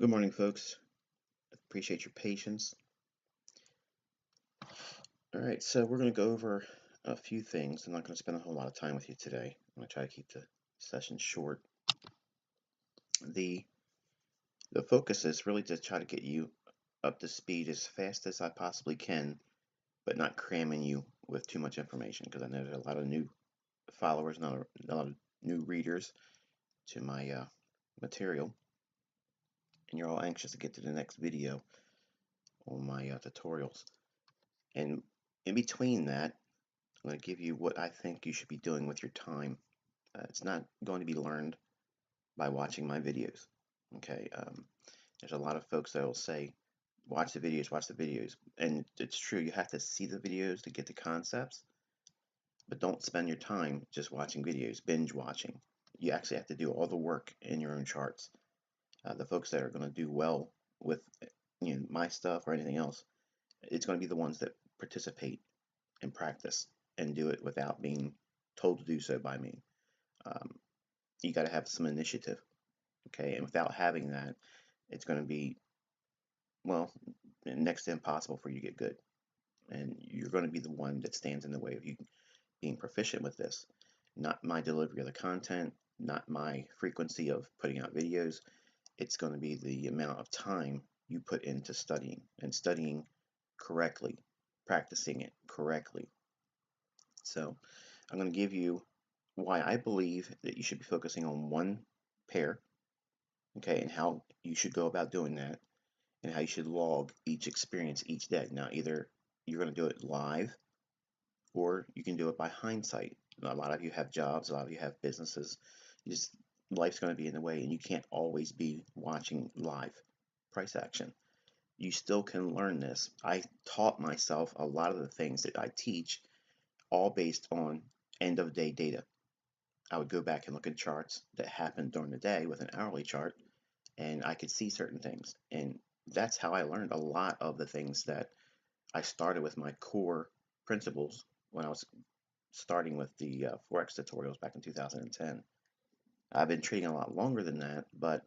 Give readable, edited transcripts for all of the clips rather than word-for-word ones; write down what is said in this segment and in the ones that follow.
Good morning, folks. Appreciate your patience. All right, so we're going to go over a few things. I'm not going to spend a whole lot of time with you today. I'm going to try to keep the session short. The the focus is really to try to get you up to speed as fast as I possibly can, but not cramming you with too much information because I know there's a lot of new followers, not a lot of new readers to my material, and you're all anxious to get to the next video on my tutorials. And in between that, I'm going to give you what I think you should be doing with your time. It's not going to be learned by watching my videos. Okay, there's a lot of folks that will say, watch the videos. And it's true, you have to see the videos to get the concepts, but don't spend your time just watching videos, binge watching. You actually have to do all the work in your own charts. The folks that are going to do well with my stuff or anything else, it's going to be the ones that participate and practice and do it without being told to do so by me. Um, you got to have some initiative, okay? And without having that, it's going to be, well, next to impossible for you to get good. And you're going to be the one that stands in the way of you being proficient with this. Not my delivery of the content, not my frequency of putting out videos. It's going to be the amount of time you put into studying and studying correctly, practicing it correctly. So I'm going to give you why I believe that you should be focusing on one pair, okay, and how you should go about doing that, and how you should log each experience each day. Now, either you're going to do it live or you can do it by hindsight. A lot of you have jobs, a lot of you have businesses. You just life's going to be in the way, and you can't always be watching live price action. You still can learn this. I taught myself a lot of the things that I teach, all based on end of day data. I would go back and look at charts that happened during the day with an hourly chart, and I could see certain things. And that's how I learned a lot of the things that I started with my core principles when I was starting with the Forex tutorials back in 2010. I've been trading a lot longer than that, but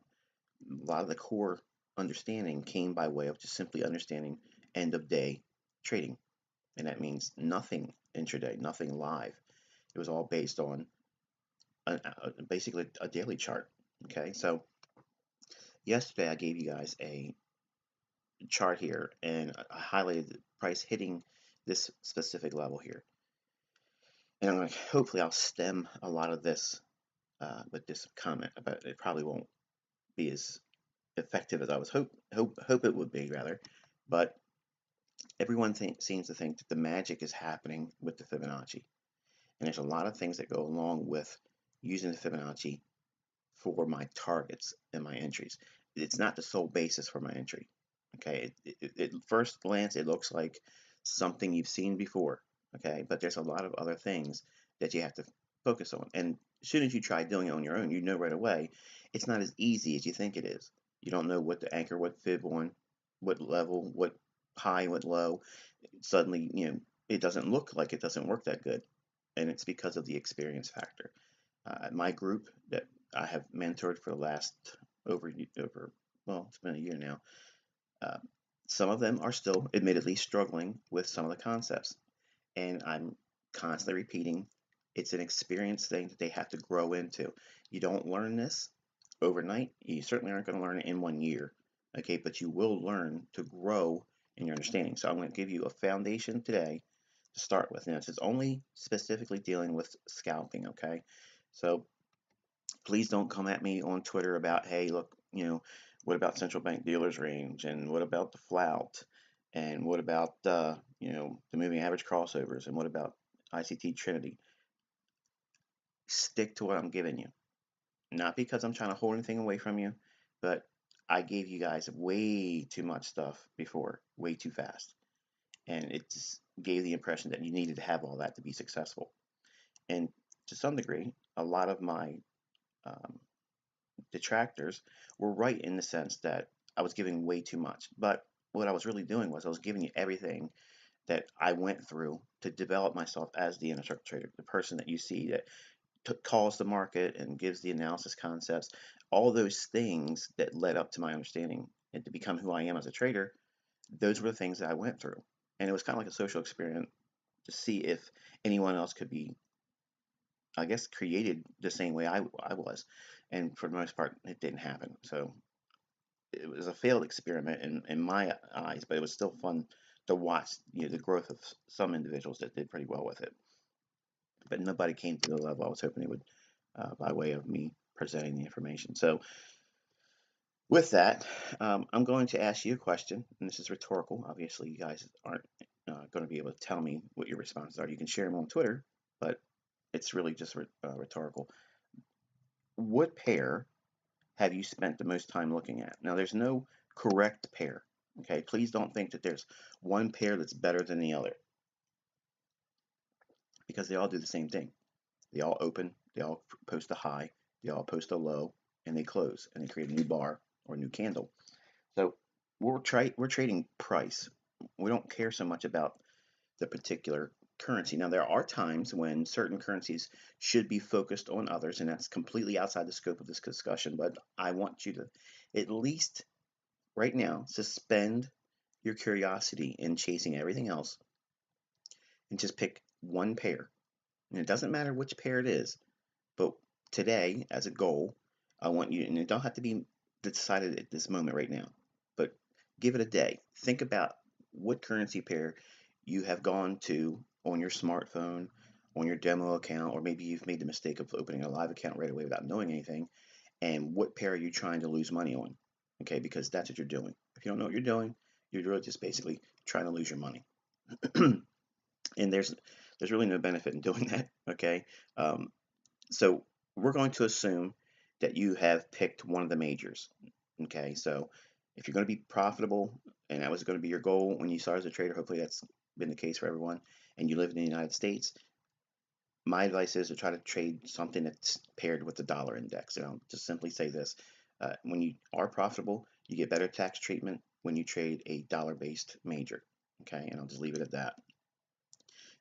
a lot of the core understanding came by way of just simply understanding end of day trading. And that means nothing intraday, nothing live. It was all based on basically a daily chart. Okay, so yesterday I gave you guys a chart here, and I highlighted the price hitting this specific level here. And I'm going to hopefully I'll stem a lot of this with this comment, but it probably won't be as effective as I was hope it would be rather. But everyone seems to think that the magic is happening with the Fibonacci, and there's a lot of things that go along with using the Fibonacci for my targets and my entries. It's not the sole basis for my entry. Okay, at first glance, it looks like something you've seen before. Okay, but there's a lot of other things that you have to focus on. And as soon as you try doing it on your own, you know right away it's not as easy as you think it is. You don't know what to anchor, what fib on, what level, what high, what low. Suddenly, it doesn't look like it doesn't work that good, and it's because of the experience factor. My group that I have mentored for the last over well, it's been a year now. Uh, some of them are still admittedly struggling with some of the concepts, and I'm constantly repeating it's an experience thing that they have to grow into. You don't learn this overnight. You certainly aren't going to learn it in 1 year, okay? But you will learn to grow in your understanding. So I'm going to give you a foundation today to start with. Now, this is only specifically dealing with scalping, okay? So please don't come at me on Twitter about, hey, look, what about central bank dealers range, and what about the flout, and what about the moving average crossovers, and what about ICT Trinity? stick to what I'm giving you. Not because I'm trying to hold anything away from you, but I gave you guys way too much stuff before, way too fast. And it just gave the impression that you needed to have all that to be successful. And to some degree, a lot of my um, detractors were right in the sense that I was giving way too much. But what I was really doing was I was giving you everything that I went through to develop myself as the inner circle trader, the person that you see that calls the market and gives the analysis concepts, all those things that led up to my understanding and to become who I am as a trader. Those were the things that I went through. And it was kind of like a social experiment to see if anyone else could be, I guess, created the same way I was. And for the most part, it didn't happen. So it was a failed experiment in my eyes, but it was still fun to watch, the growth of some individuals that did pretty well with it. But nobody came to the level I was hoping they would, by way of me presenting the information. So with that, I'm going to ask you a question, and this is rhetorical. Obviously, you guys aren't going to be able to tell me what your responses are. You can share them on Twitter, but it's really just rhetorical. What pair have you spent the most time looking at? Now, there's no correct pair. Okay, please don't think that there's one pair that's better than the other because they all do the same thing. They all open, they all post a high, they all post a low, and they close and they create a new bar or a new candle. So we're trading price. We don't care so much about the particular currency. Now there are times when certain currencies should be focused on others, and that's completely outside the scope of this discussion. But I want you to at least right now suspend your curiosity in chasing everything else and just pick one pair. And it doesn't matter which pair it is, but today, as a goal, I want you, and it don't have to be decided at this moment right now, but give it a day. Think about what currency pair you have gone to on your smartphone, on your demo account, or maybe you've made the mistake of opening a live account right away without knowing anything, and what pair are you trying to lose money on? Okay, because that's what you're doing. If you don't know what you're doing, you're really just basically trying to lose your money. And there's really no benefit in doing that. Okay, um, so we're going to assume that you have picked one of the majors. Okay, so if you're going to be profitable, and that was going to be your goal when you started as a trader, hopefully that's been the case for everyone, and you live in the United States, my advice is to try to trade something that's paired with the dollar index. And I'll just simply say this. When you are profitable, you get better tax treatment when you trade a dollar-based major. Okay, and I'll just leave it at that.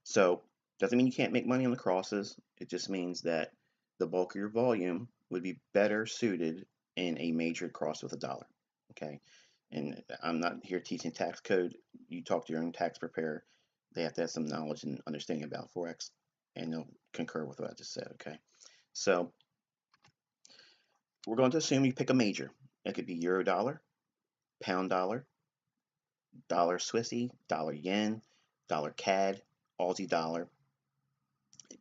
So doesn't mean you can't make money on the crosses. It just means that the bulk of your volume would be better suited in a major cross with a dollar. Okay, and I'm not here teaching tax code. You talk to your own tax preparer. They have to have some knowledge and understanding about forex, and they'll concur with what I just said. Okay, so we're going to assume you pick a major. It could be euro dollar, pound dollar, dollar Swissy, dollar yen, dollar CAD, Aussie dollar.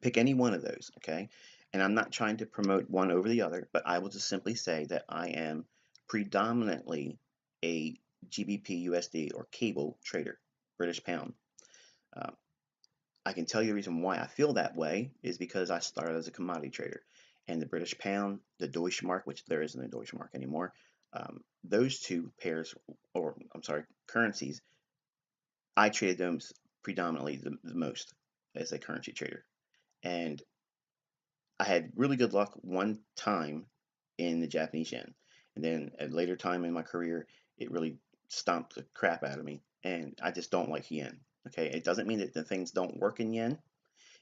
Pick any one of those, okay? And I'm not trying to promote one over the other, but I will just simply say that I am predominantly a GBP USD or cable trader, British pound. Uh, I can tell you the reason why I feel that way is because I started as a commodity trader. And the British pound, the Deutschmark, which there isn't a Deutschmark anymore, those two pairs, or I'm sorry, currencies, I traded those predominantly the most as a currency trader. And I had really good luck one time in the Japanese yen, and then at a later time in my career, it really stomped the crap out of me, and I just don't like yen. Okay, it doesn't mean that the things don't work in yen.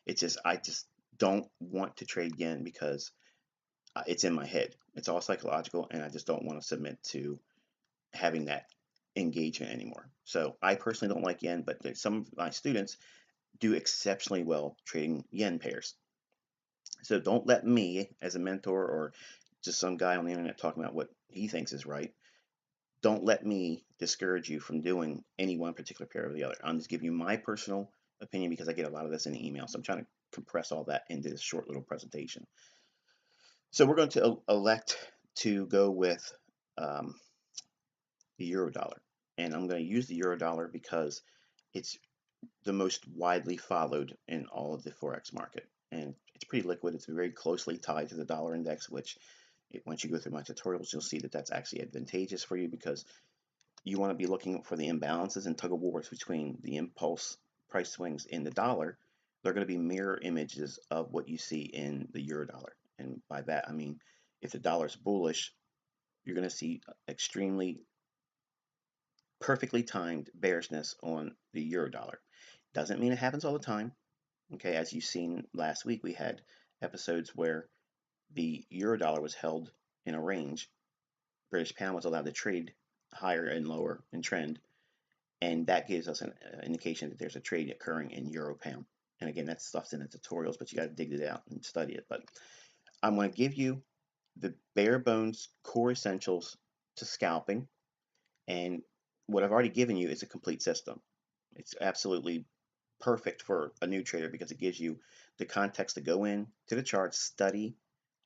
It's just I just don't want to trade yen because it's in my head. It's all psychological, and I just don't want to submit to having that engagement anymore. So I personally don't like yen, but some of my students do exceptionally well trading yen pairs. So don't let me, as a mentor or just some guy on the internet talking about what he thinks is right, don't let me discourage you from doing any one particular pair or the other. I'm just giving you my personal opinion because I get a lot of this in the email. So I'm trying to compress all that into this short little presentation. So we're going to elect to go with um, the euro dollar. And I'm going to use the euro dollar because it's the most widely followed in all of the Forex market. And it's pretty liquid. It's very closely tied to the dollar index, which once you go through my tutorials, you'll see that that's actually advantageous for you because you want to be looking for the imbalances and tug of wars between the impulse price swings in the dollar. They're going to be mirror images of what you see in the euro dollar. And by that, I mean, if the dollar's bullish, you're going to see extremely perfectly timed bearishness on the euro dollar. Doesn't mean it happens all the time. Okay, as you've seen last week, we had episodes where the euro dollar was held in a range. British pound was allowed to trade higher and lower in trend, and that gives us an indication that there's a trade occurring in euro pound. And again, that stuff's in the tutorials, but you got to dig it out and study it. But I'm going to give you the bare bones core essentials to scalping, and what I've already given you is a complete system. It's absolutely perfect for a new trader because it gives you the context to go in to the chart, study,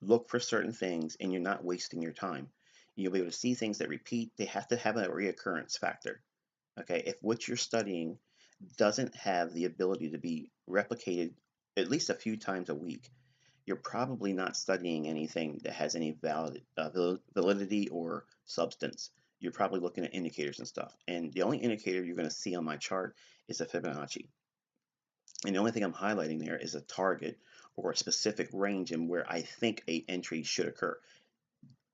look for certain things, and you're not wasting your time. You'll be able to see things that repeat. They have to have a reoccurrence factor. Okay, if what you're studying doesn't have the ability to be replicated at least a few times a week, you're probably not studying anything that has any validity or substance. You're probably looking at indicators and stuff. And the only indicator you're going to see on my chart is a Fibonacci. And the only thing I'm highlighting there is a target or a specific range in where I think a entry should occur.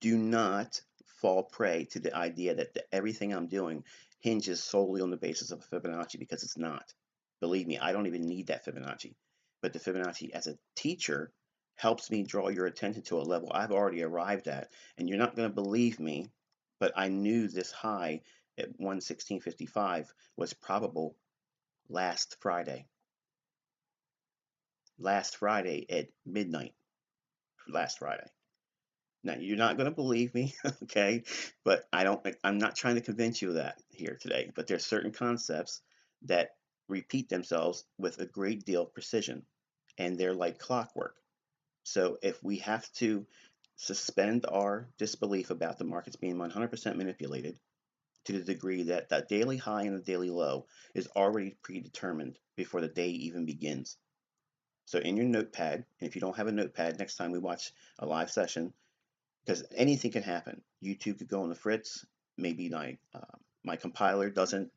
Do not fall prey to the idea that everything I'm doing hinges solely on the basis of a Fibonacci, because it's not. Believe me, I don't even need that Fibonacci. But the Fibonacci as a teacher helps me draw your attention to a level I've already arrived at. And you're not going to believe me, but I knew this high at 116.55 was probable last Friday. Last Friday at midnight. Last Friday. Now, you're not going to believe me, okay? But I'm not trying to convince you of that here today. But there's certain concepts that repeat themselves with a great deal of precision, and they're like clockwork. So if we have to suspend our disbelief about the markets being 100% manipulated to the degree that the daily high and the daily low is already predetermined before the day even begins. So in your notepad, and if you don't have a notepad, next time we watch a live session, because anything can happen. YouTube could go on the fritz. Maybe my compiler doesn't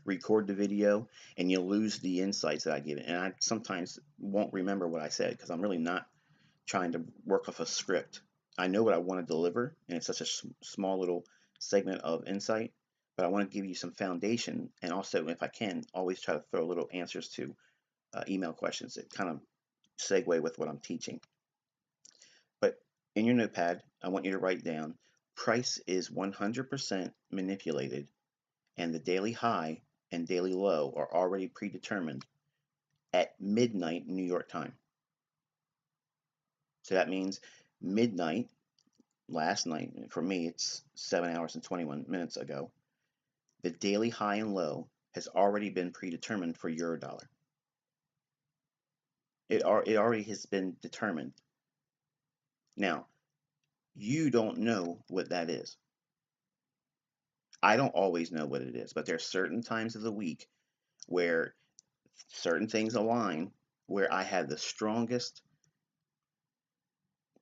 record the video, and you'll lose the insights that I give. And I sometimes won't remember what I said because I'm really not trying to work off a script. I know what I want to deliver, and it's such a small little segment of insight. But I want to give you some foundation, and also, if I can, always try to throw little answers to email questions that kind of segue with what I'm teaching. But in your notepad, I want you to write down price is 100% manipulated, and the daily high and daily low are already predetermined at midnight New York time. So that means midnight last night, for me it's 7 hours and 21 minutes ago, the daily high and low has already been predetermined for euro dollar. It already has been determined. Now, you don't know what that is. I don't always know what it is, but there are certain times of the week where certain things align where I have the strongest,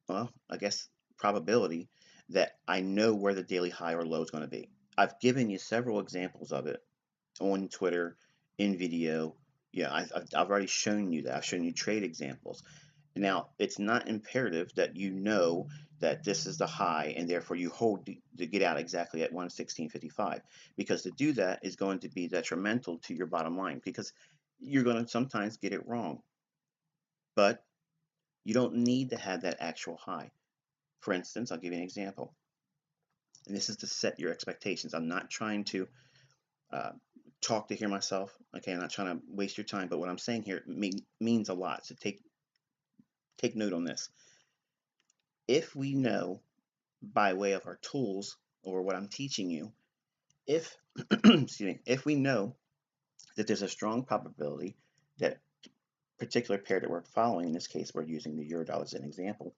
well, I guess, probability that I know where the daily high or low is going to be. I've given you several examples of it on Twitter, in video. Yeah, I've already shown you that. I've shown you trade examples. Now, it's not imperative that you know that this is the high and therefore you hold to get out exactly at 116.55, because to do that is going to be detrimental to your bottom line because you're going to sometimes get it wrong. But you don't need to have that actual high. For instance, I'll give you an example. And this is to set your expectations. I'm not trying to uh, talk to hear myself. Okay, I'm not trying to waste your time, but what I'm saying here means a lot. So take note on this. If we know by way of our tools or what I'm teaching you, if excuse me, if we know that there's a strong probability that particular pair that we're following, in this case we're using the euro dollar as an example,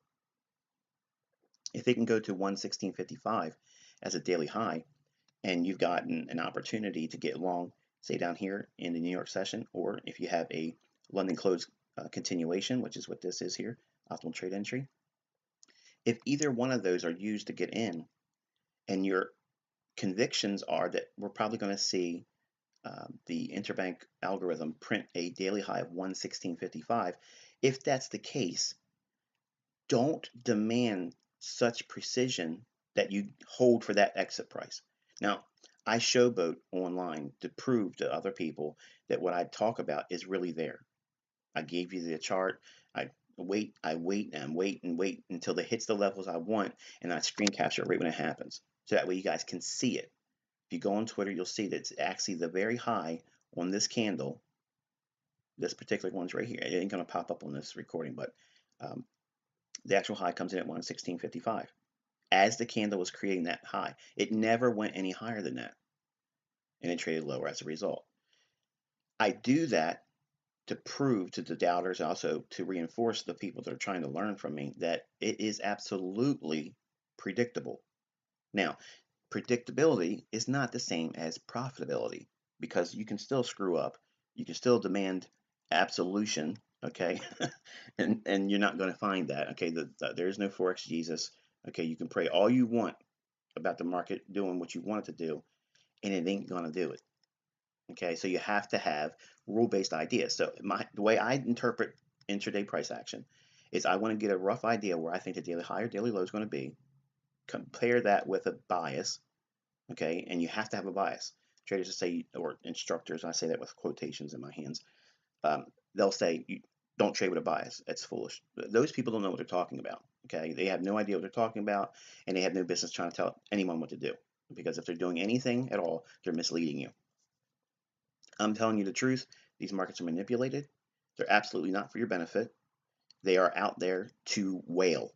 if it can go to 116.55 as a daily high, and you've gotten an opportunity to get long say down here in the New York session, or if you have a London close continuation, which is what this is here, optimal trade entry. If either one of those are used to get in, and your convictions are that we're probably going to see the interbank algorithm print a daily high of 116.55, if that's the case, don't demand such precision that you hold for that exit price. Now, I showboat online to prove to other people that what I talk about is really there. I gave you the chart. I wait and wait and wait until it hits the levels I want, and I screen capture it right when it happens. So that way you guys can see it. If you go on Twitter, you'll see that it's actually the very high on this candle. This particular one's right here. It ain't going to pop up on this recording, but um, the actual high comes in at 116.55. As the candle was creating that high, it never went any higher than that, and it traded lower as a result. I do that to prove to the doubters, also to reinforce the people that are trying to learn from me, that it is absolutely predictable. Now, predictability is not the same as profitability, because you can still screw up. You can still demand absolution, okay? and you're not going to find that, okay? There is no Forex Jesus, okay? You can pray all you want about the market doing what you want it to do, and it ain't going to do it. Okay, so you have to have rule-based ideas. So the way I interpret intraday price action is I want to get a rough idea where I think the daily high or daily low is going to be, compare that with a bias, okay, and you have to have a bias. Traders will say, or instructors, I say that with quotations in my hands, they'll say, you don't trade with a bias. That's foolish. Those people don't know what they're talking about, okay? They have no idea what they're talking about, and they have no business trying to tell anyone what to do, because if they're doing anything at all, they're misleading you. I'm telling you the truth. These markets are manipulated. They're absolutely not for your benefit. They are out there to whale,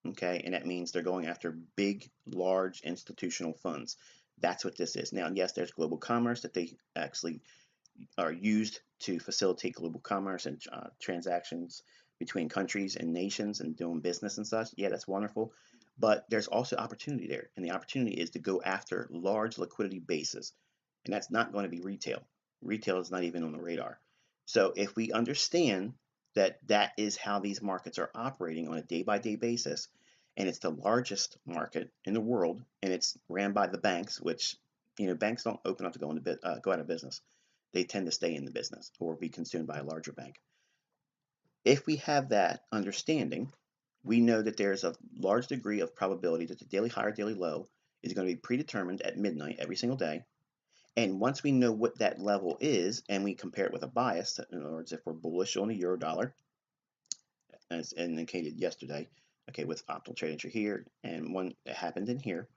okay? And that means they're going after big, large institutional funds. That's what this is. Now, yes, there's global commerce that they actually are used to facilitate global commerce and transactions between countries and nations and doing business and such. Yeah, that's wonderful. But there's also opportunity there. And the opportunity is to go after large liquidity bases. And that's not going to be retail. Retail is not even on the radar. So if we understand that that is how these markets are operating on a day-by-day basis, and it's the largest market in the world, and it's ran by the banks, which, banks don't open up to go out of business. They tend to stay in the business or be consumed by a larger bank. If we have that understanding, we know that there's a large degree of probability that the daily high or daily low is going to be predetermined at midnight every single day. And once we know what that level is, and we compare it with a bias, in other words, if we're bullish on the euro dollar, as indicated yesterday, okay, with optimal trade entry here, and one that happened in here,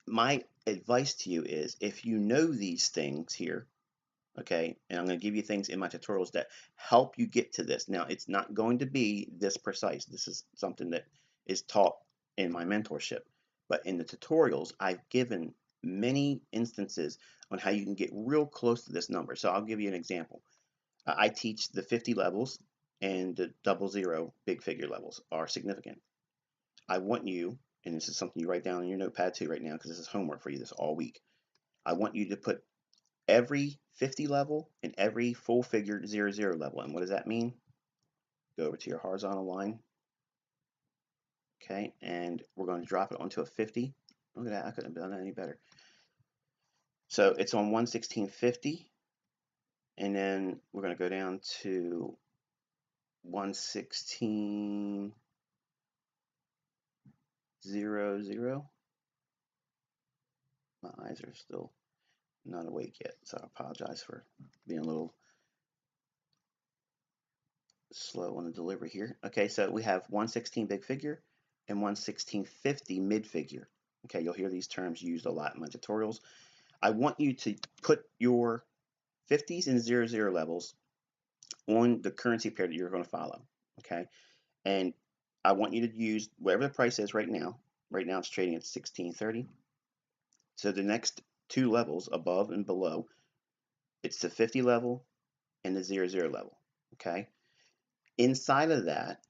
my advice to you is, if you know these things here, okay, and I'm going to give you things in my tutorials that help you get to this. Now, it's not going to be this precise. This is something that is taught in my mentorship. But in the tutorials, I've given many instances on how you can get real close to this number. So I'll give you an example. I teach the 50 levels, and the 00 big figure levels are significant. I want you, and this is something you write down in your notepad too right now, because this is homework for you this all week. I want you to put every 50 level and every full figure 00 level. And what does that mean? Go over to your horizontal line. Okay, and we're going to drop it onto a 50. Look at that, I couldn't have done that any better. So it's on 116.50, and then we're going to go down to 116.00. My eyes are still not awake yet, so I apologize for being a little slow on the delivery here. Okay, so we have 116 big figure and 116.50 mid figure. Okay, you'll hear these terms used a lot in my tutorials. I want you to put your 50s and 00 levels on the currency pair that you're going to follow. Okay, and I want you to use whatever the price is right now. Right now it's trading at 16.30. So the next two levels, above and below, it's the 50 level and the 00 level. Okay, inside of that,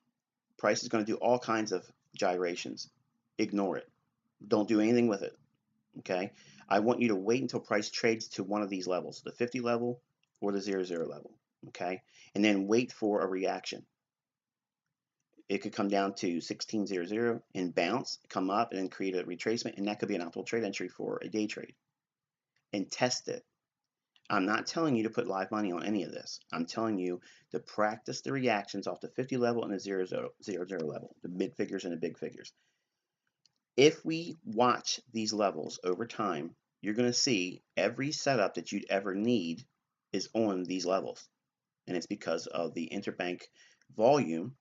price is going to do all kinds of gyrations. Ignore it. Don't do anything with it. Okay, I want you to wait until price trades to one of these levels, the 50 level or the 00 level. Okay, and then wait for a reaction. It could come down to 1600 and bounce, come up, and then create a retracement, and that could be an optimal trade entry for a day trade. And test it. I'm not telling you to put live money on any of this. I'm telling you to practice the reactions off the 50 level and the 00 level, the mid figures and the big figures. If we watch these levels over time, you're going to see every setup that you'd ever need is on these levels. And it's because of the interbank volume,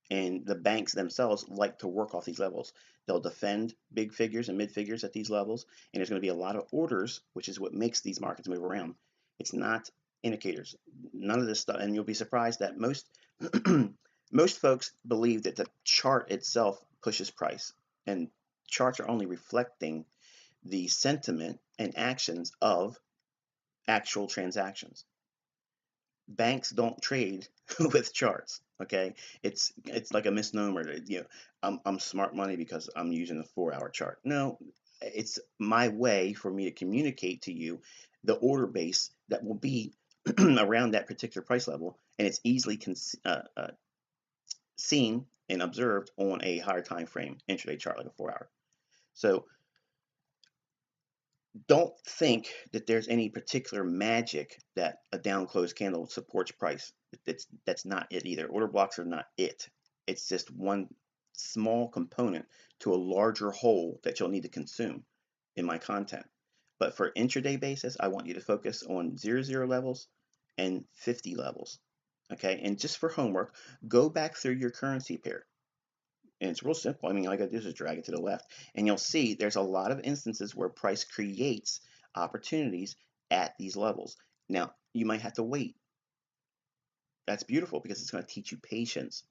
and the banks themselves like to work off these levels. They'll defend big figures and mid figures at these levels, and there's going to be a lot of orders, which is what makes these markets move around. It's not indicators. None of this stuff, and you'll be surprised that most most folks believe that the chart itself pushes price, and charts are only reflecting the sentiment and actions of actual transactions. Banks don't trade with charts. Okay, it's like a misnomer. I'm smart money because I'm using a 4-hour chart. No, it's my way for me to communicate to you the order base that will be around that particular price level, and it's easily seen and observed on a higher time frame intraday chart like a 4-hour. So don't think that there's any particular magic that a down closed candle supports price. That's not it either. Order blocks are not it. It's just one small component to a larger whole that you'll need to consume in my content. But for intraday basis, I want you to focus on 00 levels and 50 levels. Okay, and just for homework, go back through your currency pair. And it's real simple. I mean, all I gotta do is just drag it to the left. And you'll see there's a lot of instances where price creates opportunities at these levels. Now, you might have to wait. That's beautiful because it's going to teach you patience.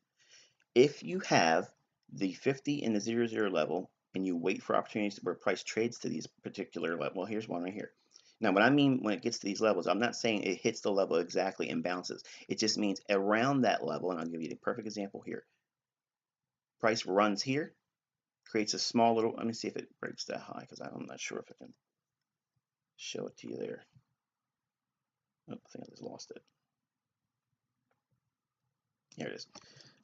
If you have the 50 and the 00 level and you wait for opportunities where price trades to these particular levels, well, here's one right here. Now, what I mean when it gets to these levels, I'm not saying it hits the level exactly and bounces. It just means around that level, and I'll give you the perfect example here. Price runs here, creates a small little, let me see if it breaks that high because I'm not sure if I can show it to you there. Oh, I think I just lost it. Here it is.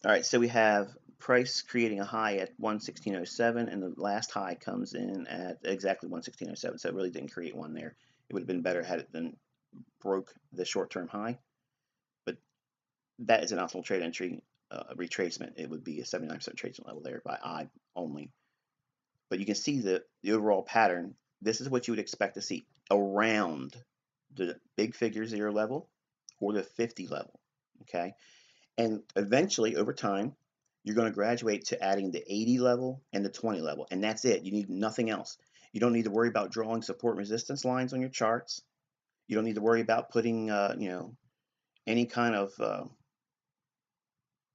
All right, so we have price creating a high at 116.07, and the last high comes in at exactly 116.07, so it really didn't create one there. It would have been better had it been broke the short-term high, but that is an optimal trade entry retracement. It would be a 79% retracement level there by eye only. But you can see the overall pattern. This is what you would expect to see around the big figure 0 level or the 50 level. Okay, and eventually over time you're going to graduate to adding the 80 level and the 20 level, and that's it. You need nothing else. You don't need to worry about drawing support and resistance lines on your charts. You don't need to worry about putting any kind of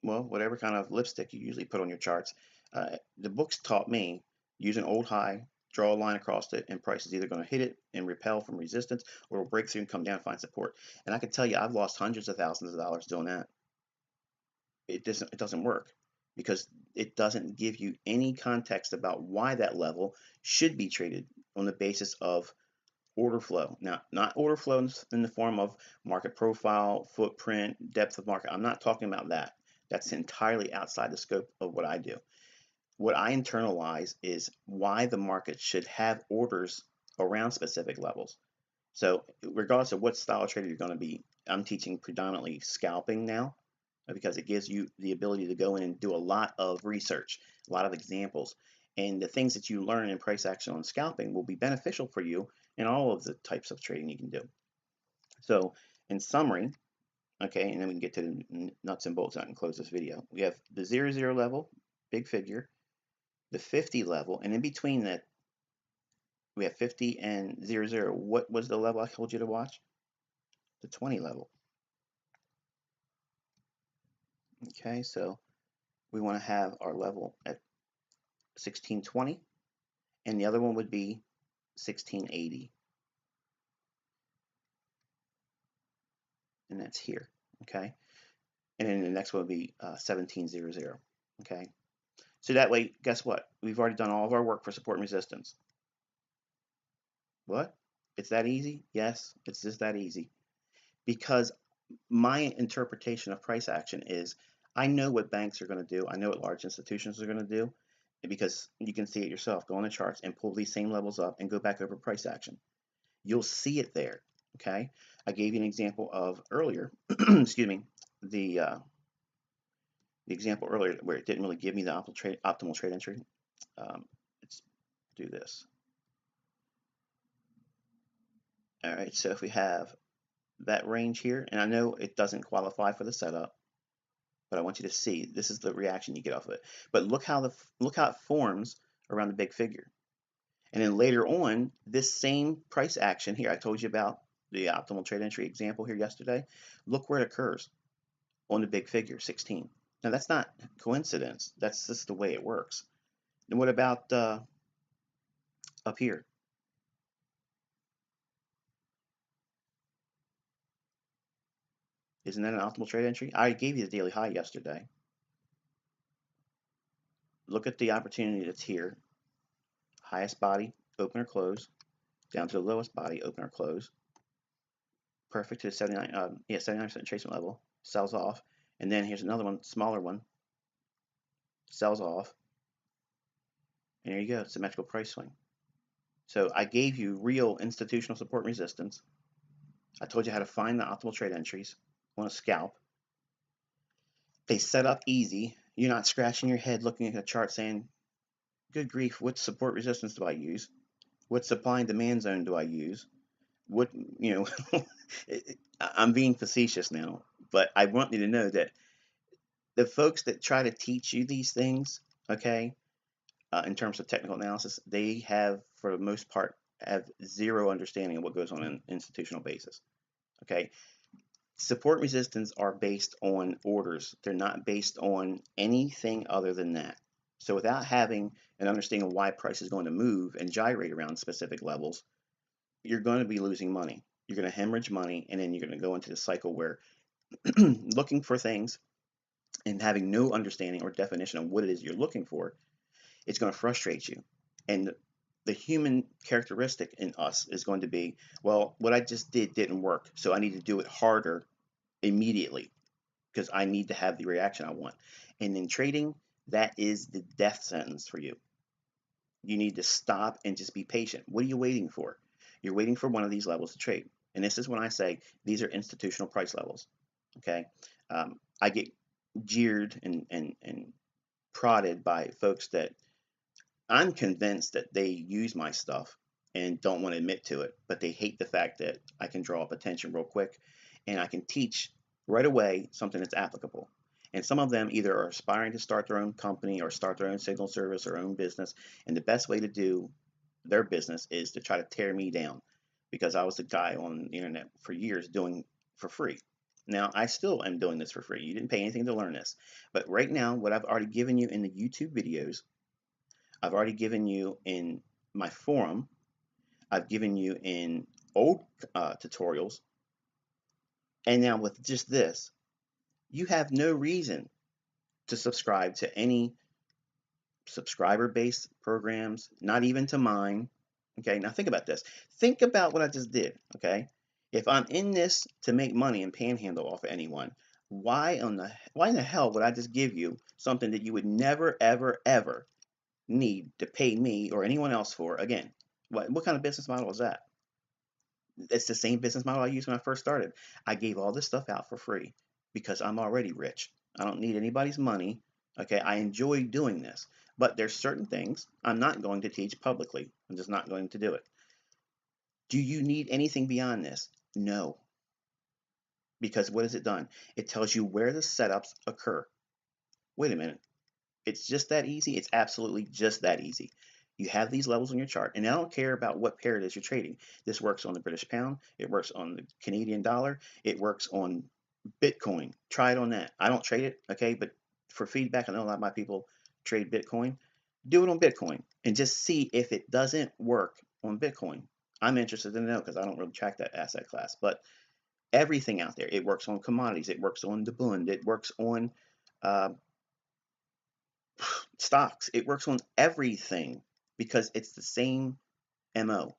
well, whatever kind of lipstick you usually put on your charts. The books taught me use an old high, draw a line across it, and price is either going to hit it and repel from resistance, or it'll break through and come down and find support. And I can tell you, I've lost hundreds of thousands of dollars doing that. It doesn't work because it doesn't give you any context about why that level should be traded on the basis of order flow. Now, not order flow in the form of market profile, footprint, depth of market. I'm not talking about that. That's entirely outside the scope of what I do. What I internalize is why the market should have orders around specific levels. So regardless of what style of trader you're going to be, I'm teaching predominantly scalping now because it gives you the ability to go in and do a lot of research, a lot of examples, and the things that you learn in price action on scalping will be beneficial for you in all of the types of trading you can do. So in summary, okay, and then we can get to the nuts and bolts out and close this video. We have the 00 level, big figure, the 50 level, and in between that, we have 50 and 00. What was the level I told you to watch? The 20 level. Okay, so we want to have our level at 1620, and the other one would be 1680. And that's here, okay? And then the next one would be 1700, okay? So that way, guess what? We've already done all of our work for support and resistance. What? It's that easy? Yes, it's just that easy. Because my interpretation of price action is I know what banks are going to do. I know what large institutions are going to do because you can see it yourself. Go on the charts and pull these same levels up and go back over price action. You'll see it there. Okay. I gave you an example of earlier, excuse me, the example earlier where it didn't really give me the optimal trade entry. Let's do this. All right. So if we have that range here, and I know it doesn't qualify for the setup, but I want you to see this is the reaction you get off of it. But look how it forms around the big figure. And then later on, this same price action here, I told you about the optimal trade entry example here yesterday. Look where it occurs on the big figure, 16. Now that's not coincidence. That's just the way it works. And what about up here? Isn't that an optimal trade entry? I gave you the daily high yesterday. Look at the opportunity that's here. Highest body, open or close, down to the lowest body, open or close. Perfect to the 79, 79% retracement level, sells off. And then here's another one, smaller one, sells off. And there you go, symmetrical price swing. So I gave you real institutional support resistance. I told you how to find the optimal trade entries on a scalp. They set up easy. You're not scratching your head looking at a chart saying, good grief, what support resistance do I use? What supply and demand zone do I use? What, you know, I'm being facetious now, but I want you to know that the folks that try to teach you these things, okay, in terms of technical analysis, they have, for the most part, have zero understanding of what goes on in an institutional basis. Okay, support resistance are based on orders. They're not based on anything other than that. So without having an understanding of why price is going to move and gyrate around specific levels, you're going to be losing money. You're going to hemorrhage money, and then you're going to go into the cycle where looking for things and having no understanding or definition of what it is you're looking for, it's going to frustrate you. And the human characteristic in us is going to be, well, what I just did didn't work, so I need to do it harder immediately because I need to have the reaction I want. And in trading, that is the death sentence for you. You need to stop and just be patient. What are you waiting for? You're waiting for one of these levels to trade. And this is when I say these are institutional price levels. Okay. I get jeered and prodded by folks that I'm convinced that they use my stuff and don't want to admit to it, but they hate the fact that I can draw up attention real quick and I can teach right away something that's applicable. And some of them either are aspiring to start their own company or start their own signal service or own business. And the best way to do their business is to try to tear me down because I was the guy on the internet for years doing for free. Now, I still am doing this for free. You didn't pay anything to learn this. But right now, what I've already given you in the YouTube videos, I've already given you in my forum, I've given you in old tutorials, and now with just this, you have no reason to subscribe to any subscriber-based programs, not even to mine. Okay, now think about this. Think about what I just did. Okay, if I'm in this to make money and panhandle off of anyone, why in the hell would I just give you something that you would never, ever, ever need to pay me or anyone else for? Again, what kind of business model is that? It's the same business model I used when I first started. I gave all this stuff out for free because I'm already rich. I don't need anybody's money. Okay, I enjoy doing this. But there's certain things I'm not going to teach publicly. I'm just not going to do it. Do you need anything beyond this? No. Because what has it done? It tells you where the setups occur. Wait a minute. It's just that easy? It's absolutely just that easy. You have these levels on your chart, and I don't care about what pair it is you're trading. This works on the British pound, it works on the Canadian dollar, it works on Bitcoin. Try it on that. I don't trade it, okay, but for feedback, I know a lot of my people trade Bitcoin. Do it on Bitcoin and just see if it doesn't work on Bitcoin. I'm interested to know because I don't really track that asset class, but everything out there, it works on commodities, it works on the Bund, it works on uh, stocks. It works on everything because it's the same MO.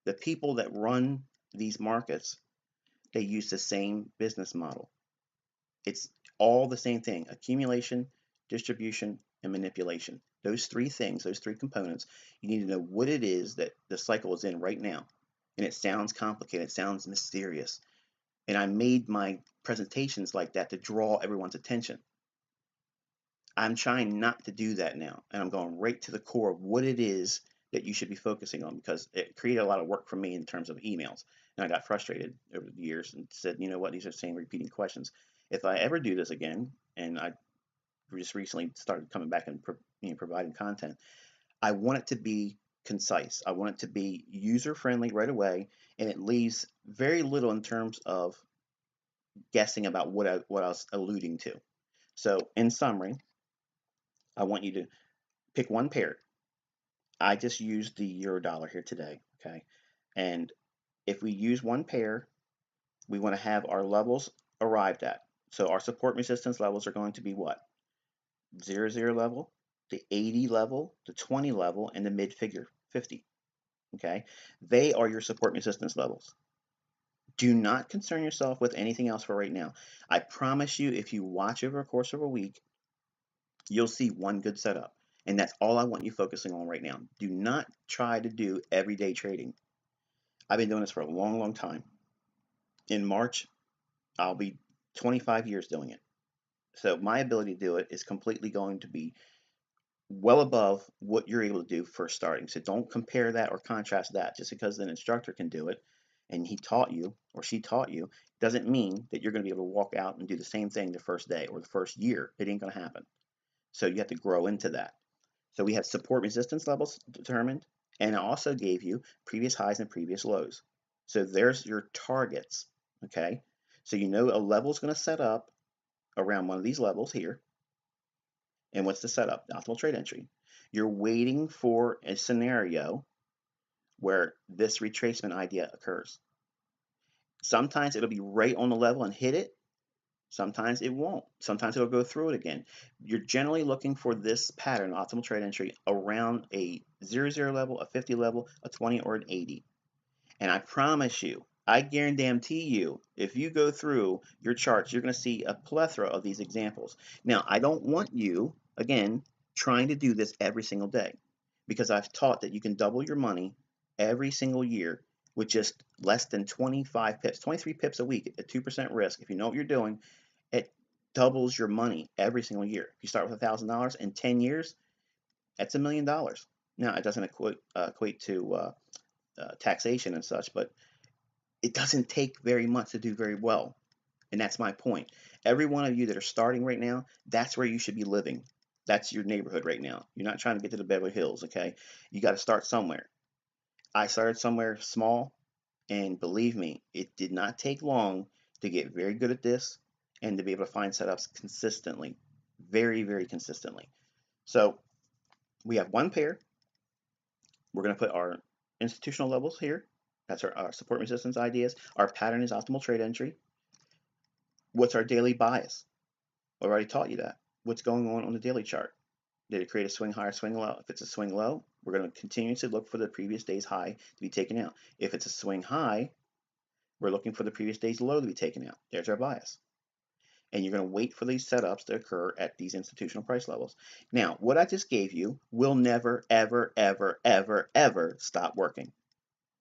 The people that run these markets, they use the same business model. It's all the same thing: accumulation, distribution, and manipulation. Those three things, those three components, you need to know what it is that the cycle is in right now. And it sounds complicated, it sounds mysterious. And I made my presentations like that to draw everyone's attention. I'm trying not to do that now, and I'm going right to the core of what it is that you should be focusing on, because it created a lot of work for me in terms of emails. And I got frustrated over the years and said, you know what, these are the same repeating questions. If I ever do this again, and I just recently started coming back and providing content, I want it to be concise. I want it to be user friendly right away, and it leaves very little in terms of guessing about what I was alluding to. So, in summary, I want you to pick one pair. I just used the euro dollar here today, okay? And if we use one pair, we want to have our levels arrived at. So our support resistance levels are going to be what? 0 level, the 80 level, the 20 level, and the mid figure 50. Okay? They are your support resistance levels. Do not concern yourself with anything else for right now. I promise you, if you watch over the course of a week, you'll see one good setup. And that's all I want you focusing on right now. Do not try to do everyday trading. I've been doing this for a long, long time. In March, I'll be 25 years doing it. So my ability to do it is completely going to be well above what you're able to do first starting. So don't compare that or contrast that. Just because an instructor can do it and he taught you or she taught you doesn't mean that you're going to be able to walk out and do the same thing the first day or the first year. It ain't going to happen. So you have to grow into that. So we have support resistance levels determined, and I also gave you previous highs and previous lows. So there's your targets, okay? So you know a level is going to set up around one of these levels here. And what's the setup? The optimal trade entry. You're waiting for a scenario where this retracement idea occurs. Sometimes it'll be right on the level and hit it. Sometimes it won't. Sometimes it'll go through it again. You're generally looking for this pattern, optimal trade entry, around a 0 level, a 50 level, a 20, or an 80. And I promise you, I guarantee you, if you go through your charts, you're going to see a plethora of these examples. Now, I don't want you, again, trying to do this every single day, because I've taught that you can double your money every single year with just less than 25 pips, 23 pips a week at 2% risk. If you know what you're doing, it doubles your money every single year. If you start with $1,000 in 10 years, that's $1,000,000. Now, it doesn't equate to taxation and such, but it doesn't take very much to do very well. And that's my point. Every one of you that are starting right now, that's where you should be living. That's your neighborhood right now. You're not trying to get to the Beverly Hills, okay? You got to start somewhere. I started somewhere small, and believe me, it did not take long to get very good at this and to be able to find setups consistently, very, very consistently. So we have one pair. We're going to put our institutional levels here. That's our support resistance ideas. Our pattern is optimal trade entry. What's our daily bias? I already taught you that. What's going on the daily chart? Did it create a swing high or swing low? If it's a swing low, we're going to continuously look for the previous day's high to be taken out. If it's a swing high, we're looking for the previous day's low to be taken out. There's our bias. And you're going to wait for these setups to occur at these institutional price levels. Now, what I just gave you will never, ever, ever, ever, ever stop working.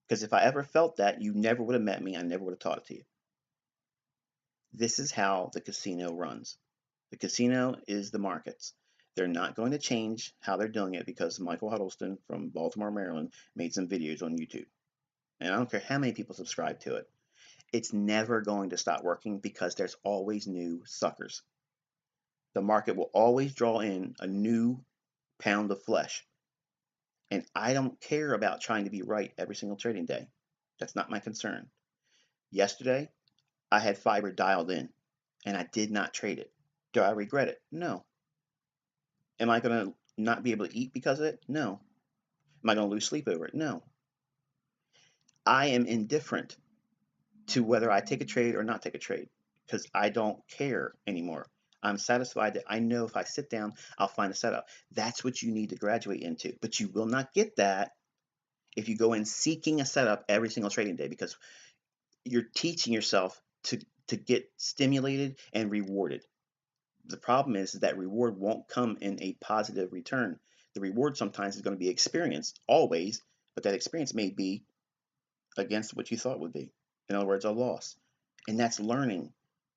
Because if I ever felt that, you never would have met me. I never would have taught it to you. This is how the casino runs. The casino is the markets. They're not going to change how they're doing it because Michael Huddleston from Baltimore, Maryland made some videos on YouTube. And I don't care how many people subscribe to it. It's never going to stop working because there's always new suckers. The market will always draw in a new pound of flesh. And I don't care about trying to be right every single trading day. That's not my concern. Yesterday, I had fiber dialed in and I did not trade it. Do I regret it? No. Am I going to not be able to eat because of it? No. Am I going to lose sleep over it? No. I am indifferent to whether I take a trade or not take a trade because I don't care anymore. I'm satisfied that I know if I sit down, I'll find a setup. That's what you need to graduate into. But you will not get that if you go in seeking a setup every single trading day, because you're teaching yourself to get stimulated and rewarded. The problem is that reward won't come in a positive return. The reward sometimes is going to be experience, always, but that experience may be against what you thought would be. In other words, a loss. And that's learning.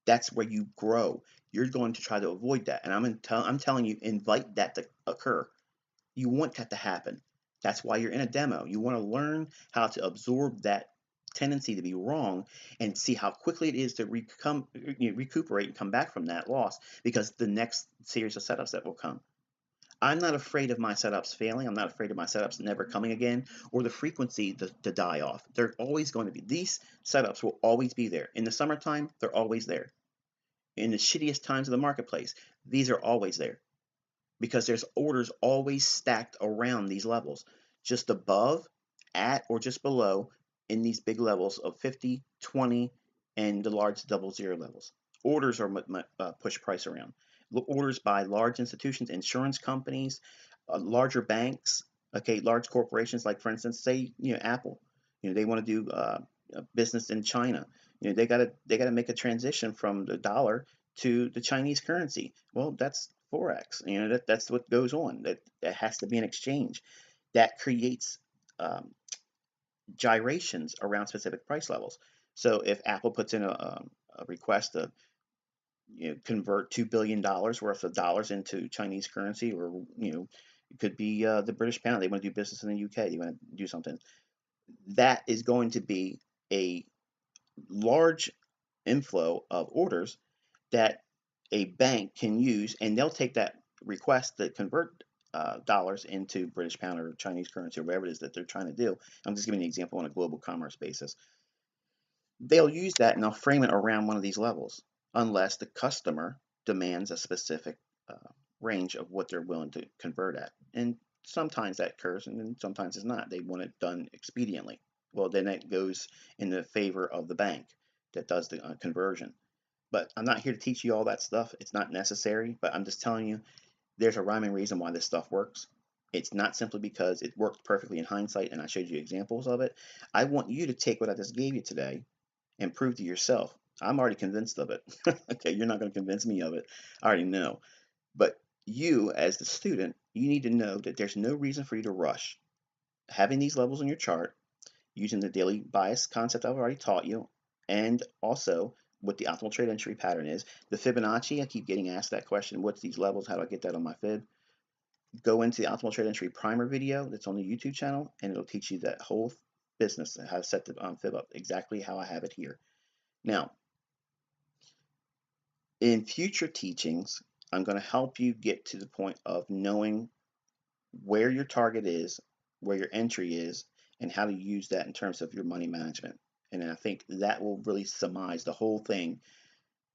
That's where you grow. You're going to try to avoid that. And I'm telling you, invite that to occur. You want that to happen. That's why you're in a demo. You want to learn how to absorb that tendency to be wrong and see how quickly it is to recuperate and come back from that loss, because the next series of setups that will come. I'm not afraid of my setups failing. I'm not afraid of my setups never coming again, or the frequency to die off. They're always going to be. These setups will always be there. In the summertime, they're always there. In the shittiest times of the marketplace, these are always there, because there's orders always stacked around these levels, just above, at, or just below in these big levels of 50, 20, and the large double zero levels. Orders are push price around. Orders by large institutions, insurance companies, larger banks, okay, large corporations, like for instance, say, Apple, they want to do business in China. They gotta make a transition from the dollar to the Chinese currency. Well, that's forex. That's what goes on. That has to be an exchange that creates um, gyrations around specific price levels. So if Apple puts in a request to convert $2 billion worth of dollars into Chinese currency, or it could be the British pound. They want to do business in the UK. They want to do something. That is going to be a large inflow of orders that a bank can use, and they'll take that request to convert dollars into British pound or Chinese currency or whatever it is that they're trying to do. I'm just giving an example on a global commerce basis. They'll use that and they'll frame it around one of these levels, unless the customer demands a specific range of what they're willing to convert at. And sometimes that occurs, and then sometimes it's not. They want it done expediently. Well, then it goes in the favor of the bank that does the conversion. But I'm not here to teach you all that stuff. It's not necessary, but I'm just telling you there's a rhyme and reason why this stuff works. It's not simply because it worked perfectly in hindsight and I showed you examples of it. I want you to take what I just gave you today and prove to yourself. I'm already convinced of it. Okay, you're not going to convince me of it. I already know. But you, as the student, you need to know that there's no reason for you to rush. Having these levels in your chart, using the daily bias concept I've already taught you, and also what the optimal trade entry pattern is. The Fibonacci, I keep getting asked that question, what's these levels? How do I get that on my fib? Go into the optimal trade entry primer video that's on the YouTube channel, and it'll teach you that whole business, how to set the fib up exactly how I have it here. Now, in future teachings, I'm going to help you get to the point of knowing where your target is, where your entry is, and how to use that in terms of your money management. And I think that will really surmise the whole thing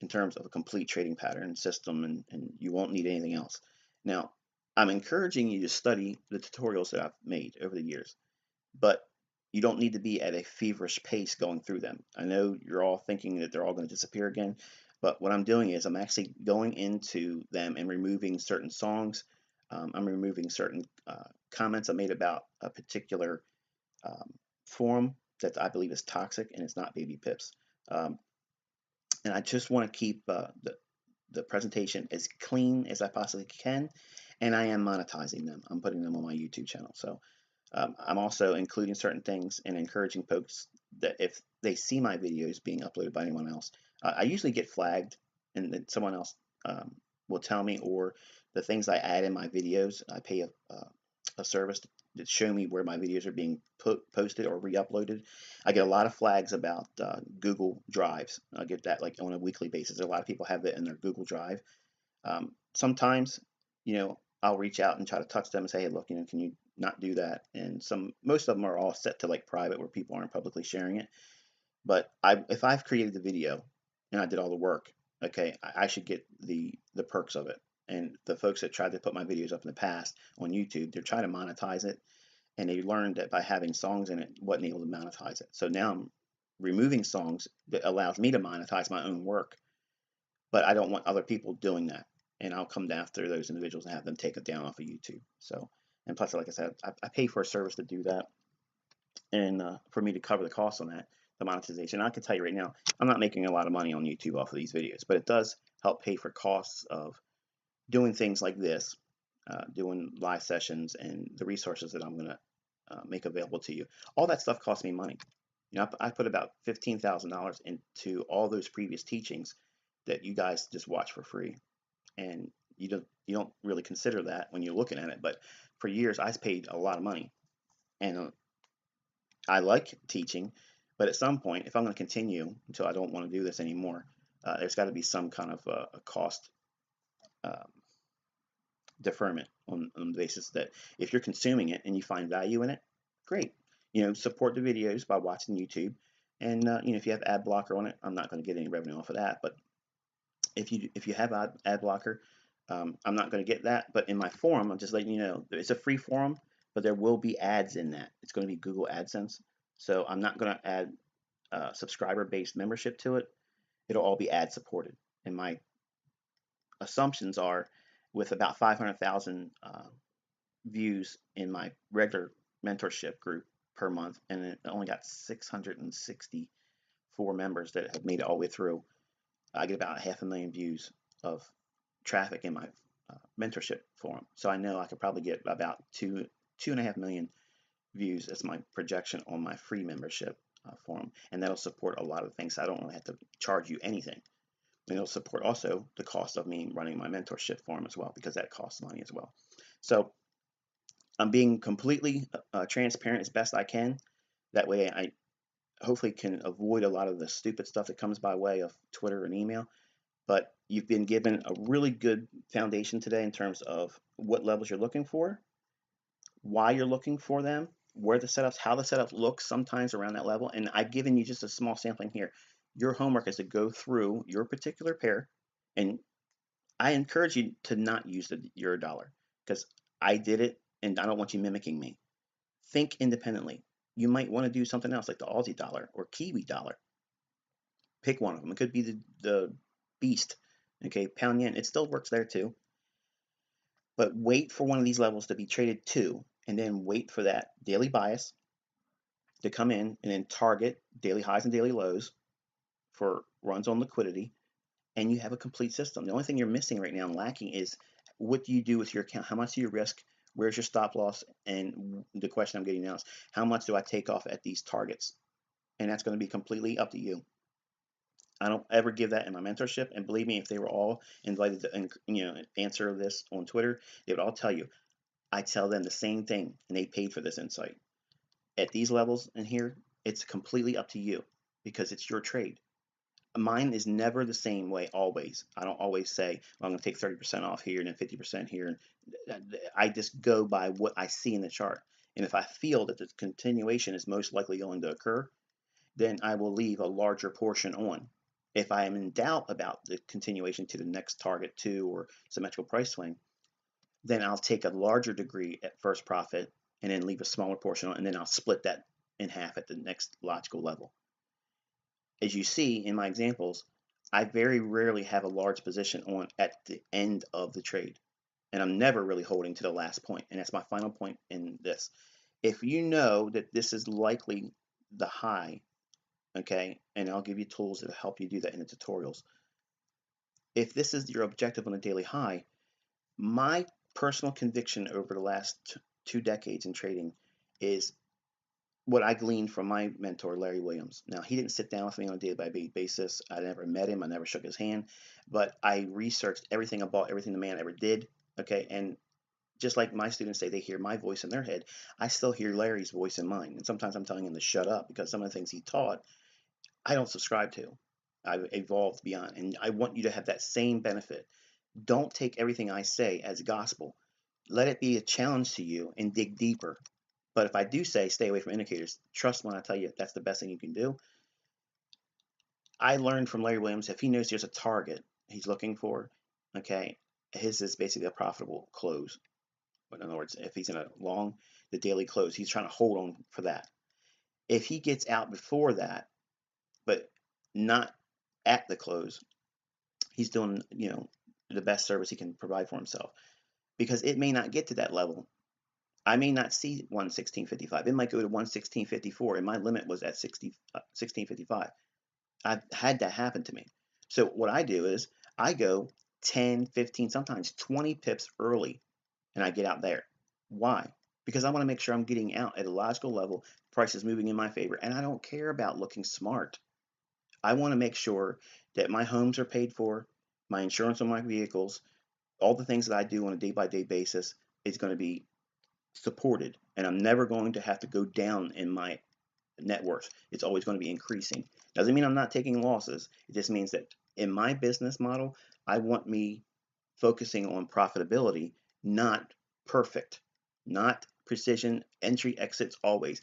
in terms of a complete trading pattern system, and you won't need anything else. Now, I'm encouraging you to study the tutorials that I've made over the years, but you don't need to be at a feverish pace going through them. I know you're all thinking that they're all going to disappear again, but what I'm doing is I'm actually going into them and removing certain songs. I'm removing certain comments I made about a particular um, forum that I believe is toxic, and it's not Baby Pips. Um, and I just want to keep the presentation as clean as I possibly can, and I am monetizing them. I'm putting them on my YouTube channel. So I'm also including certain things and encouraging folks that if they see my videos being uploaded by anyone else, I usually get flagged, and then someone else will tell me, or the things I add in my videos, I pay a service to show me where my videos are being posted or re-uploaded. I get a lot of flags about Google Drives. I get that like on a weekly basis. A lot of people have that in their Google Drive. Sometimes, I'll reach out and try to touch them and say, hey, look, can you not do that? And most of them are all set to like private, where people aren't publicly sharing it. But if I've created the video and I did all the work, okay, I should get the perks of it. And the folks that tried to put my videos up in the past on YouTube, they're trying to monetize it, and they learned that by having songs in it, wasn't able to monetize it. So now I'm removing songs that allows me to monetize my own work, but I don't want other people doing that. And I'll come after those individuals and have them take it down off of YouTube. So, and plus, like I said, I pay for a service to do that. and for me to cover the cost on that, the monetization. I can tell you right now, I'm not making a lot of money on YouTube off of these videos, but it does help pay for costs of doing things like this, doing live sessions, and the resources that I'm going to make available to you. All that stuff costs me money. You know, I put about $15,000 into all those previous teachings that you guys just watch for free, and you don't really consider that when you're looking at it. But for years, I paid a lot of money, and I like teaching, but at some point, if I'm going to continue until I don't want to do this anymore, there's got to be some kind of a cost um, deferment on the basis that if you're consuming it and you find value in it, great. You know, support the videos by watching YouTube, and you know, if you have ad blocker on it, I'm not going to get any revenue off of that. But if you have ad blocker, I'm not going to get that. But in my forum, I'm just letting you know it's a free forum, but there will be ads in that. It's going to be Google AdSense, so I'm not going to add subscriber-based membership to it. It'll all be ad supported. And my assumptions are, with about 500,000 views in my regular mentorship group per month, and it only got 664 members that have made it all the way through. I get about 500,000 views of traffic in my mentorship forum. So I know I could probably get about 2.5 million views as my projection on my free membership forum, and that'll support a lot of things. I don't really have to charge you anything. And it'll support also the cost of me running my mentorship forum as well, because that costs money as well. So I'm being completely transparent as best I can. That way I hopefully can avoid a lot of the stupid stuff that comes by way of Twitter and email. But you've been given a really good foundation today in terms of what levels you're looking for, why you're looking for them, where the setups, how the setup looks sometimes around that level. And I've given you just a small sampling here. Your homework is to go through your particular pair, and I encourage you to not use the euro dollar, because I did it and I don't want you mimicking me. Think independently. You might want to do something else like the Aussie dollar or Kiwi dollar. Pick one of them. It could be the beast. Okay, pound yen. It still works there too. But wait for one of these levels to be traded to, and then wait for that daily bias to come in, and then target daily highs and daily lows for runs on liquidity, and you have a complete system. The only thing you're missing right now and lacking is what do you do with your account? How much do you risk? Where's your stop loss? And the question I'm getting now is, how much do I take off at these targets? And that's going to be completely up to you. I don't ever give that in my mentorship, and believe me, if they were all invited to answer this on Twitter, they would all tell you. I tell them the same thing, and they paid for this insight. At these levels in here, it's completely up to you, because it's your trade. Mine is never the same way always. I don't always say, well, I'm going to take 30% off here and then 50% here. I just go by what I see in the chart. And if I feel that the continuation is most likely going to occur, then I will leave a larger portion on. If I am in doubt about the continuation to the next target 2 or symmetrical price swing, then I'll take a larger degree at first profit and then leave a smaller portion on, and then I'll split that in half at the next logical level. As you see in my examples, I very rarely have a large position on at the end of the trade, and I'm never really holding to the last point, and that's my final point in this. If you know that this is likely the high, okay, and I'll give you tools that help you do that in the tutorials. If this is your objective on a daily high, my personal conviction over the last 2 decades in trading is what I gleaned from my mentor, Larry Williams. Now, he didn't sit down with me on a day-by-day basis. I never met him. I never shook his hand. But I researched everything about everything the man ever did. Okay, and just like my students say they hear my voice in their head, I still hear Larry's voice in mine. And sometimes I'm telling him to shut up, because some of the things he taught, I don't subscribe to. I've evolved beyond. And I want you to have that same benefit. Don't take everything I say as gospel. Let it be a challenge to you and dig deeper. But if I do say stay away from indicators, trust when I tell you that's the best thing you can do. I learned from Larry Williams, if he knows there's a target he's looking for, okay, his is basically a profitable close. In other words, if he's in a long, the daily close, he's trying to hold on for that. If he gets out before that, but not at the close, he's doing, the best service he can provide for himself, because it may not get to that level. I may not see 116.55. It might go to 116.54, and my limit was at 16.55. I've had that happen to me. So what I do is I go 10, 15, sometimes 20 pips early, and I get out there. Why? Because I want to make sure I'm getting out at a logical level, price is moving in my favor, and I don't care about looking smart. I want to make sure that my homes are paid for, my insurance on my vehicles, all the things that I do on a day by day basis is going to be supported, and I'm never going to have to go down in my net worth. It's always going to be increasing. Doesn't mean I'm not taking losses. It just means that in my business model, I want me focusing on profitability, not perfect, not precision, entry, exits always.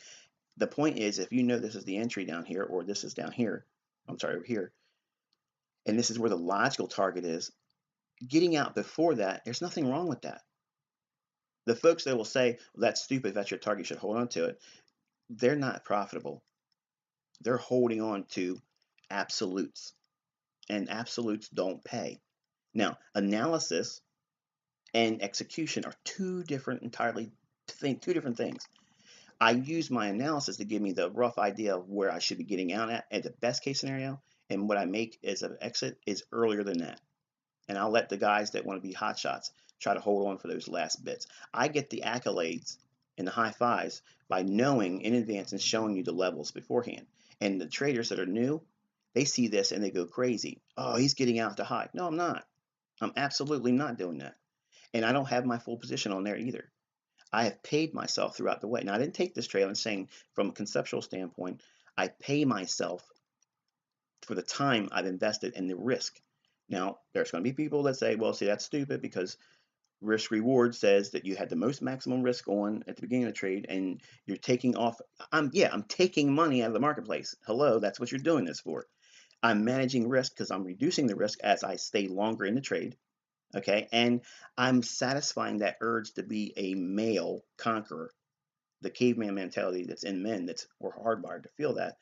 The point is, if you know this is the entry down here, or this is down here, I'm sorry, over here, and this is where the logical target is, getting out before that, there's nothing wrong with that. The folks that will say, well, that's stupid, if that's your target, you should hold on to it, they're not profitable. They're holding on to absolutes, and absolutes don't pay. Now, analysis and execution are two different things. I use my analysis to give me the rough idea of where I should be getting out at the best case scenario, and what I make as an exit is earlier than that. And I'll let the guys that want to be hot shots try to hold on for those last bits. I get the accolades and the high fives by knowing in advance and showing you the levels beforehand. And the traders that are new, they see this and they go crazy. Oh, he's getting out to high. No, I'm not. I'm absolutely not doing that. And I don't have my full position on there either. I have paid myself throughout the way. Now, I didn't take this trade. I'm saying from a conceptual standpoint, I pay myself for the time I've invested and the risk. Now, there's going to be people that say, well, see, that's stupid because risk reward says that you had the most maximum risk on at the beginning of the trade and you're taking off. I'm taking money out of the marketplace. Hello, that's what you're doing this for. I'm managing risk because I'm reducing the risk as I stay longer in the trade. Okay. And I'm satisfying that urge to be a male conqueror, the caveman mentality that's in men that's we're hardwired to feel that.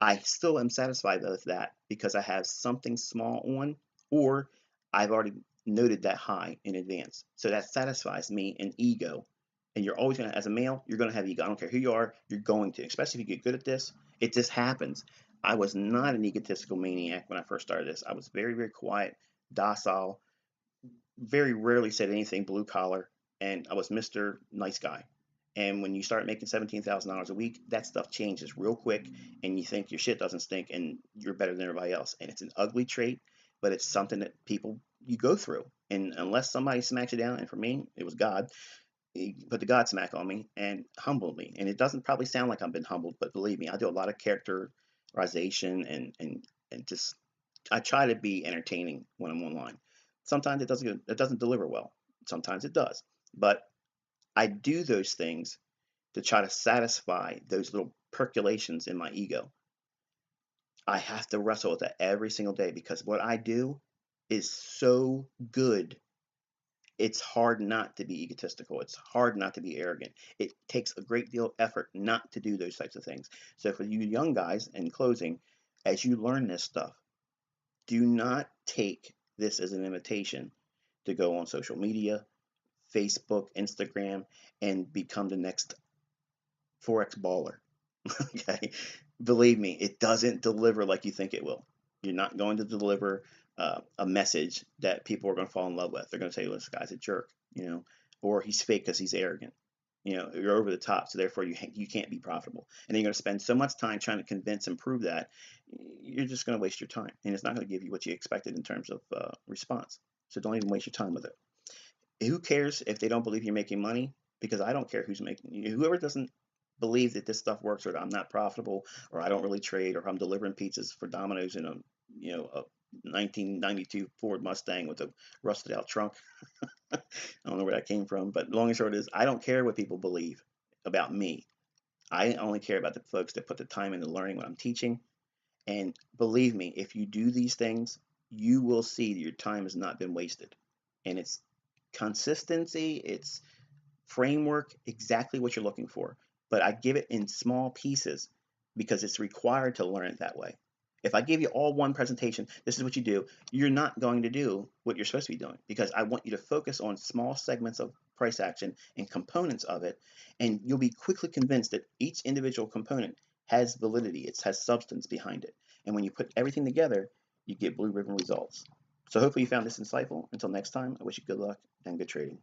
I still am satisfied with that because I have something small on, or I've already noted that high in advance. So that satisfies me in ego. And you're always going to, as a male, you're going to have ego. I don't care who you are, you're going to, especially if you get good at this. It just happens. I was not an egotistical maniac when I first started this. I was very, very quiet, docile, very rarely said anything blue collar, and I was Mr. Nice Guy. And when you start making $17,000 a week, that stuff changes real quick, and you think your shit doesn't stink and you're better than everybody else. And it's an ugly trait, but it's something that people you go through. And unless somebody smacks you down, and for me, it was God, he put the God smack on me and humbled me. And it doesn't probably sound like I've been humbled, but believe me, I do a lot of characterization and just I try to be entertaining when I'm online. Sometimes it doesn't deliver well. Sometimes it does. But I do those things to try to satisfy those little percolations in my ego. I have to wrestle with that every single day because what I do is so good. It's hard not to be egotistical. It's hard not to be arrogant. It takes a great deal of effort not to do those types of things. So for you young guys, in closing, as you learn this stuff, do not take this as an invitation to go on social media, Facebook, Instagram, and become the next Forex baller. Okay? Believe me, it doesn't deliver like you think it will. You're not going to deliver a message that people are going to fall in love with. They're going to say, well, this guy's a jerk, or he's fake because he's arrogant. You're over the top, so therefore you can't be profitable. And then you're going to spend so much time trying to convince and prove that you're just going to waste your time, and it's not going to give you what you expected in terms of response. So don't even waste your time with it. Who cares if they don't believe you're making money? Because I don't care who's making. Whoever doesn't believe that this stuff works, or I'm not profitable, or I don't really trade, or I'm delivering pizzas for Domino's in a 1992 Ford Mustang with a rusted out trunk. I don't know where that came from, but long and short is, I don't care what people believe about me. I only care about the folks that put the time into learning what I'm teaching. And believe me, if you do these things, you will see that your time has not been wasted. And it's consistency, it's framework, exactly what you're looking for. But I give it in small pieces because it's required to learn it that way. If I give you all one presentation, this is what you do, you're not going to do what you're supposed to be doing, because I want you to focus on small segments of price action and components of it, and you'll be quickly convinced that each individual component has validity, it has substance behind it. And when you put everything together, you get blue ribbon results. So hopefully you found this insightful. Until next time, I wish you good luck and good trading.